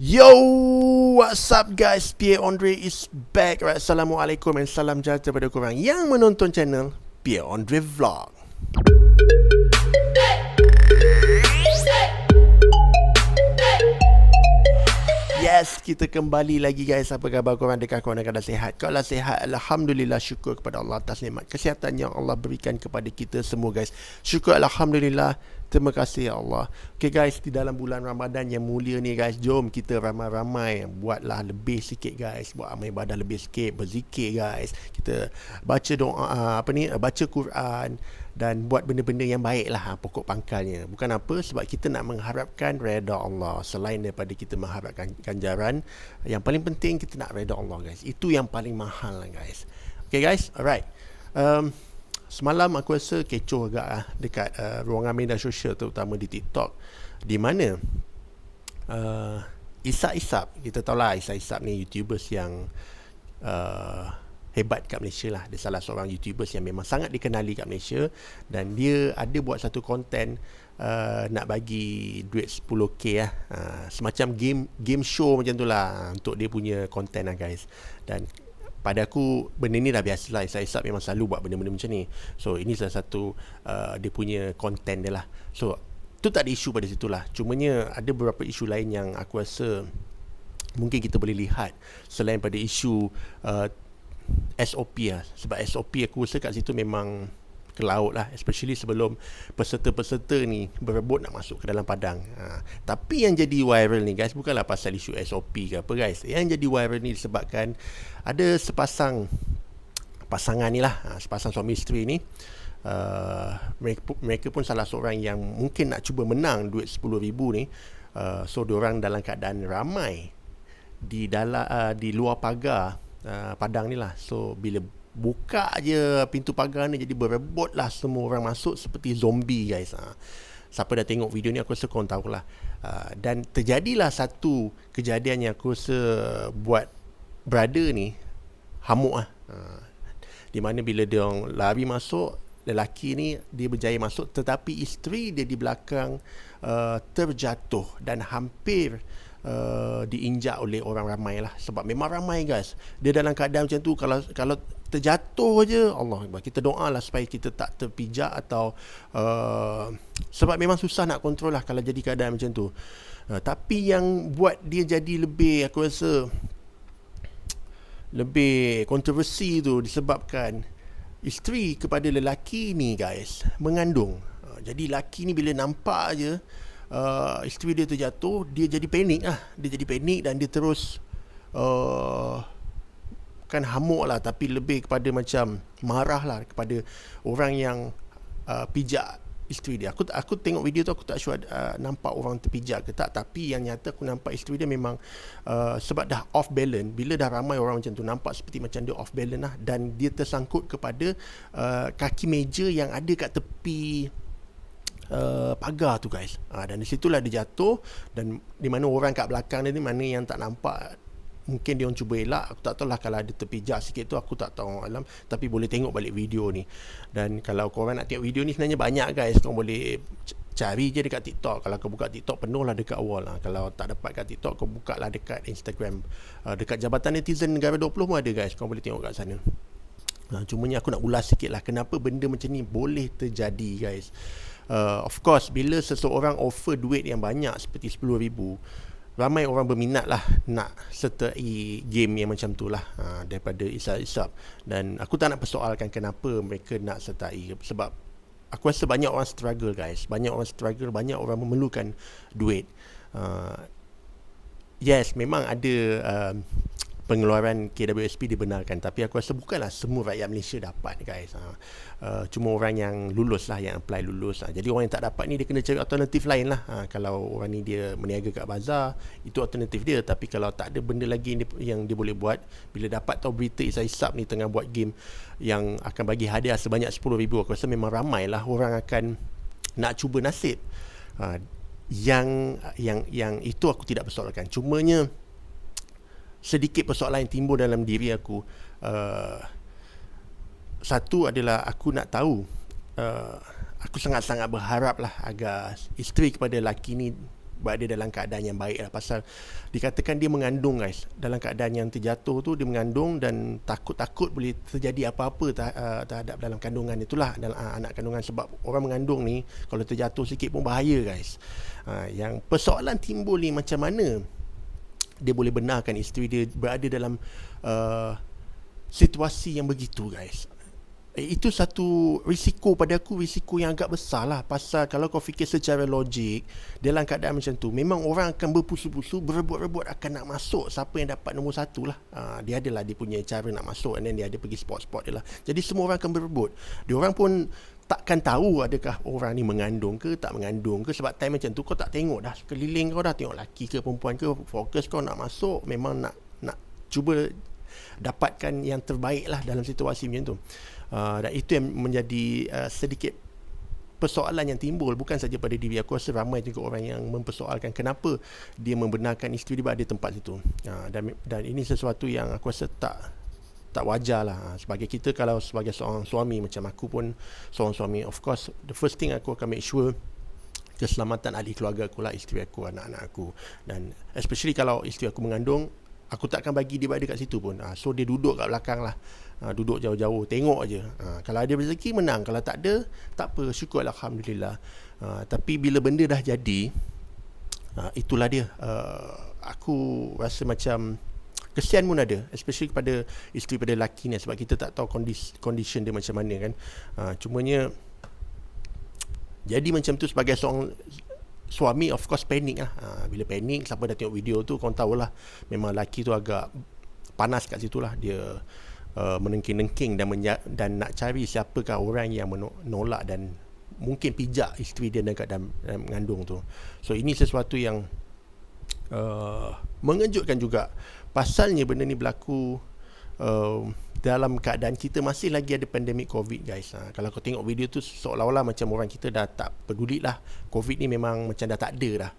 Yo, what's up guys? Pierre Andre is back. Right, Assalamualaikum dan salam sejahtera kepada korang yang menonton channel Pierre Andre Vlog. Yes, kita kembali lagi guys. Apa khabar korang? Dekat korang dah sihat? Kalau sihat, Alhamdulillah, syukur kepada Allah atas nikmat kesihatan yang Allah berikan kepada kita semua guys. Syukur Alhamdulillah. Terima kasih ya Allah. Okay guys, di dalam bulan Ramadan yang mulia ni guys, jom kita ramai-ramai buatlah lebih sikit guys. Buat amal ibadah lebih sikit, berzikir guys. Kita baca doa, baca Quran dan buat benda-benda yang baik lah, pokok pangkalnya. Bukan apa, sebab kita nak mengharapkan redha Allah. Selain daripada kita mengharapkan ganjaran, yang paling penting kita nak redha Allah guys. Itu yang paling mahal lah guys. Okay guys, alright. Semalam aku rasa kecoh agak dekat ruangan media sosial, terutama di TikTok, di mana Isap, kita tahulah Isap ni YouTubers yang hebat kat Malaysia lah. Dia salah seorang YouTubers yang memang sangat dikenali kat Malaysia, dan dia ada buat satu konten nak bagi duit 10k lah, semacam game show macam tu lah untuk dia punya konten lah guys. Dan pada aku benda ni dah biasa lah. Isap memang selalu buat benda-benda macam ni. So ini salah satu dia punya konten dia lah. So tu tak ada isu pada situ lah. Cumanya ada beberapa isu lain yang aku rasa mungkin kita boleh lihat selain pada isu SOP lah. Sebab SOP aku rasa kat situ memang ke laut lah, especially sebelum peserta-peserta ni berebut nak masuk ke dalam padang. Tapi yang jadi viral ni guys, bukanlah pasal isu SOP ke apa guys. Yang jadi viral ni disebabkan ada pasangan ni lah, sepasang suami isteri ni, mereka pun salah seorang yang mungkin nak cuba menang duit 10,000 ni. So diorang dalam keadaan ramai di luar pagar padang ni lah. So bila buka je pintu pagar ni, jadi berebut lah semua orang masuk seperti zombie guys. Siapa dah tengok video ni aku rasa korang tahulah. Dan terjadilah satu kejadian yang aku rasa buat brother ni hamuk lah. Di mana bila dia orang lari masuk, lelaki ni dia berjaya masuk, tetapi isteri dia di belakang terjatuh dan hampir diinjak oleh orang ramai lah. Sebab memang ramai guys. Dia dalam keadaan macam tu, kalau terjatuh je, Allah Akbar, kita doa lah supaya kita tak terpijak atau sebab memang susah nak kontrol lah kalau jadi keadaan macam tu. Tapi yang buat dia jadi lebih, aku rasa lebih kontroversi tu disebabkan isteri kepada lelaki ni guys mengandung. Jadi lelaki ni bila nampak je isteri dia terjatuh, dia jadi panik lah. Dia jadi panik dan dia terus kan hamuk lah, tapi lebih kepada macam marah lah kepada orang yang pijak isteri dia. Aku tengok video tu, aku tak sure nampak orang terpijak ke tak, tapi yang nyata aku nampak isteri dia memang sebab dah off balance. Bila dah ramai orang macam tu, nampak seperti macam dia off balance lah, dan dia tersangkut kepada kaki meja yang ada kat tepi pagar tu guys. Dan di situlah dia jatuh, dan di mana orang kat belakang dia ni, mana yang tak nampak, mungkin dia orang cuba elak. Aku tak tahu lah, kalau ada terpijak sikit tu aku tak tahu alam, tapi boleh tengok balik video ni. Dan kalau korang nak tengok video ni, sebenarnya banyak guys, korang boleh cari je dekat TikTok. Kalau kau buka TikTok, penuh lah dekat awal lah. Kalau tak dapat kat TikTok, kau buka lah dekat Instagram, dekat Jabatan Netizen Negara 20 pun ada guys, kau boleh tengok kat sana. Cumanya aku nak ulas sikit lah kenapa benda macam ni boleh terjadi guys. Of course, bila seseorang offer duit yang banyak seperti 10,000, ramai orang berminat lah nak sertai game yang macam tu lah, daripada Isap. Dan aku tak nak persoalkan kenapa mereka nak sertai, sebab aku rasa banyak orang struggle guys. Banyak orang memerlukan duit. Yes, memang ada pengeluaran KWSP dibenarkan, tapi aku rasa bukanlah semua rakyat Malaysia dapat guys. Cuma orang yang lulus lah, yang apply lulus. Jadi orang yang tak dapat ni, dia kena cari alternatif lain lah. Kalau orang ni dia meniaga kat bazar, itu alternatif dia. Tapi kalau tak ada benda lagi yang dia boleh buat, bila dapat tahu berita Isap ni tengah buat game yang akan bagi hadiah sebanyak 10,000, aku rasa memang ramai lah orang akan nak cuba nasib. Yang itu aku tidak persoalkan. Cumanya sedikit persoalan yang timbul dalam diri aku. Satu adalah aku nak tahu, aku sangat-sangat berharap lah agar isteri kepada lelaki ni berada dalam keadaan yang baik lah. Pasal dikatakan dia mengandung guys, dalam keadaan yang terjatuh tu dia mengandung dan takut boleh terjadi apa-apa terhadap dalam kandungan itulah, dalam anak kandungan. Sebab orang mengandung ni kalau terjatuh sikit pun bahaya guys. Yang persoalan timbul ni macam mana dia boleh benarkan isteri dia berada dalam situasi yang begitu guys. Itu satu risiko pada aku, risiko yang agak besar lah. Pasal kalau kau fikir secara logik, dalam keadaan macam tu memang orang akan berpusu-pusu, berebut-rebut akan nak masuk siapa yang dapat nombor satu lah. Dia adalah dia punya cara nak masuk, and then dia ada pergi spot-spot dia lah. Jadi semua orang akan berebut. Dia orang pun takkan tahu adakah orang ni mengandung ke tak mengandung ke. Sebab time macam tu kau tak tengok dah sekeliling kau, dah tengok lelaki ke perempuan ke, fokus kau nak masuk, memang nak cuba dapatkan yang terbaik lah dalam situasi macam tu. Dan itu yang menjadi sedikit persoalan yang timbul, bukan saja pada diri aku, rasa ramai juga orang yang mempersoalkan kenapa dia membenarkan isteri dia berada di tempat itu. Dan ini sesuatu yang aku rasa tak wajar lah. Sebagai kita, kalau sebagai seorang suami, macam aku pun seorang suami, of course the first thing aku akan make sure keselamatan ahli keluarga aku lah, isteri aku, anak-anak aku. Dan especially kalau isteri aku mengandung, aku takkan bagi dia berada kat situ pun. So dia duduk kat belakang lah, duduk jauh-jauh, tengok aje. Kalau ada rezeki menang, kalau tak ada, tak apa, syukur alhamdulillah. Tapi bila benda dah jadi, itulah dia. Aku rasa macam kesian pun ada, especially kepada isteri pada lelaki ni, sebab kita tak tahu condition dia macam mana kan. Cumanya jadi macam tu, sebagai seorang suami, of course panik lah. Bila panik, siapa dah tengok video tu, korang tahulah, memang lelaki tu agak panas kat situ lah. Dia menengking-nengking dan nak cari siapakah orang yang menolak dan mungkin pijak isteri dia dalam mengandung tu. So ini sesuatu yang mengejutkan juga. Pasalnya benda ni berlaku dalam keadaan kita masih lagi ada pandemik COVID guys. Kalau kau tengok video tu, seolah-olah macam orang kita dah tak peduli lah, COVID ni memang macam dah tak ada dah.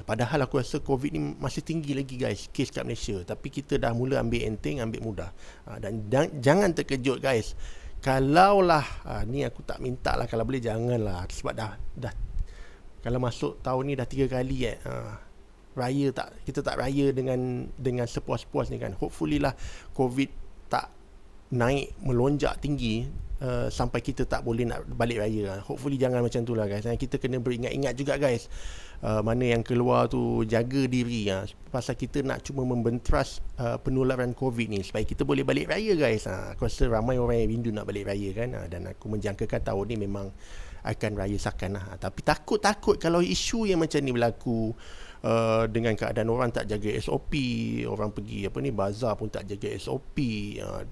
Padahal aku rasa COVID ni masih tinggi lagi guys, kes kat Malaysia. Tapi kita dah mula ambil enteng, ambil mudah. Dan jangan terkejut guys, kalaulah ni aku tak minta lah, kalau boleh janganlah. Sebab dah kalau masuk tahun ni dah 3 kali raya kita tak raya dengan sepuas-puas ni kan. Hopefully lah COVID tak naik melonjak tinggi sampai kita tak boleh nak balik raya. Hopefully jangan macam tu lah guys. Kita kena beringat-ingat juga guys, mana yang keluar tu jaga diri, pasal kita nak cuma membentras penularan COVID ni supaya kita boleh balik raya guys. Aku rasa ramai orang yang rindu nak balik raya kan. Dan aku menjangkakan tahun ni memang akan raya sakan lah. Tapi takut kalau isu yang macam ni berlaku, dengan keadaan orang tak jaga SOP, orang pergi bazar pun tak jaga SOP,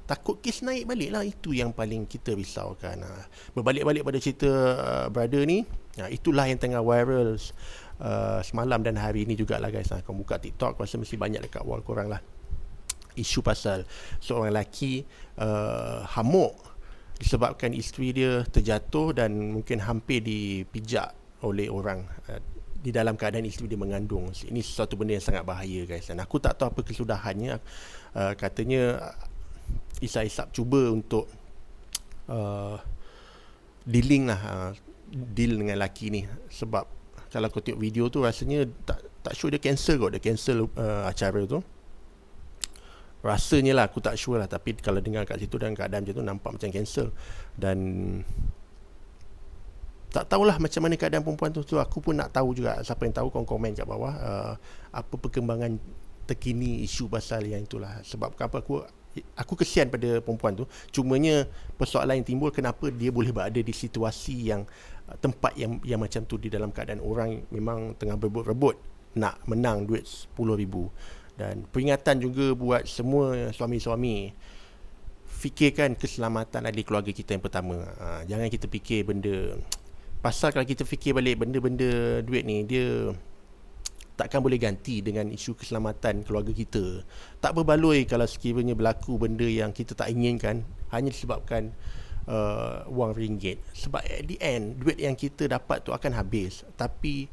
takut kes naik balik lah. Itu yang paling kita risaukan. Berbalik-balik pada cerita brother ni, itulah yang tengah viral semalam dan hari ni jugalah guys. Kau buka TikTok, rasa mesti banyak dekat wall korang lah, isu pasal seorang lelaki hamuk disebabkan isteri dia terjatuh dan mungkin hampir dipijak oleh orang di dalam keadaan isteri dia mengandung. Ini sesuatu benda yang sangat bahaya guys. Dan aku tak tahu apa kesudahannya. Katanya Isap cuba untuk deal dengan lelaki ni. Sebab kalau kau tengok video tu, rasanya tak sure dia cancel kot. Dia cancel acara tu, rasanya lah. Aku tak sure lah, tapi kalau dengar kat situ dan keadaan macam tu, nampak macam cancel. Dan tak tahulah macam mana keadaan perempuan tu. So aku pun nak tahu juga. Siapa yang tahu, korang komen kat bawah apa perkembangan terkini isu pasal yang itulah. Sebab apa aku kesian pada perempuan tu. Cumanya persoalan yang timbul, kenapa dia boleh berada di situasi yang tempat yang macam tu, di dalam keadaan orang memang tengah berebut-rebut nak menang duit RM10,000. Dan peringatan juga buat semua suami-suami, fikirkan keselamatan ahli keluarga kita yang pertama. Jangan kita fikir benda, pasal kalau kita fikir balik benda-benda duit ni, dia takkan boleh ganti dengan isu keselamatan keluarga kita. Tak berbaloi kalau sekiranya berlaku benda yang kita tak inginkan hanya disebabkan wang ringgit. Sebab at the end, duit yang kita dapat tu akan habis. Tapi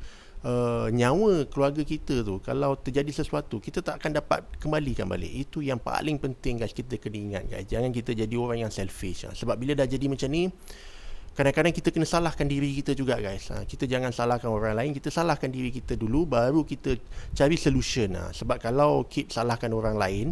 nyawa keluarga kita tu, kalau terjadi sesuatu, kita tak akan dapat kembalikan balik. Itu yang paling penting guys, kita kena ingat guys. Jangan kita jadi orang yang selfish. Sebab bila dah jadi macam ni, kadang-kadang kita kena salahkan diri kita juga guys. Kita jangan salahkan orang lain, kita salahkan diri kita dulu, baru kita cari solution. Sebab kalau keep salahkan orang lain,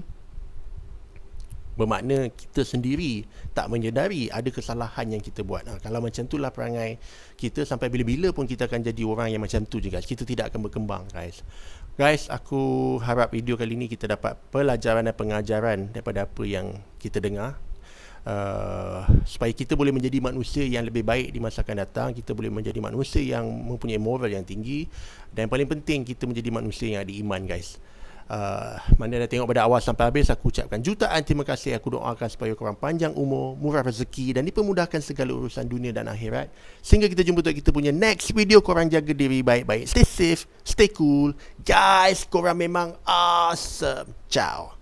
bermakna kita sendiri tak menyedari ada kesalahan yang kita buat. Kalau macam itulah perangai kita, sampai bila-bila pun kita akan jadi orang yang macam tu juga. Kita tidak akan berkembang guys. Guys, aku harap video kali ni kita dapat pelajaran dan pengajaran daripada apa yang kita dengar. Supaya kita boleh menjadi manusia yang lebih baik di masa akan datang. Kita boleh menjadi manusia yang mempunyai moral yang tinggi. Dan paling penting, kita menjadi manusia yang ada iman guys. Mana dah tengok pada awal sampai habis, aku ucapkan jutaan terima kasih. Aku doakan supaya korang panjang umur, murah rezeki dan dipermudahkan segala urusan dunia dan akhirat. Sehingga kita jumpa untuk kita punya next video. Korang jaga diri baik-baik, stay safe, stay cool guys. Korang memang awesome. Ciao.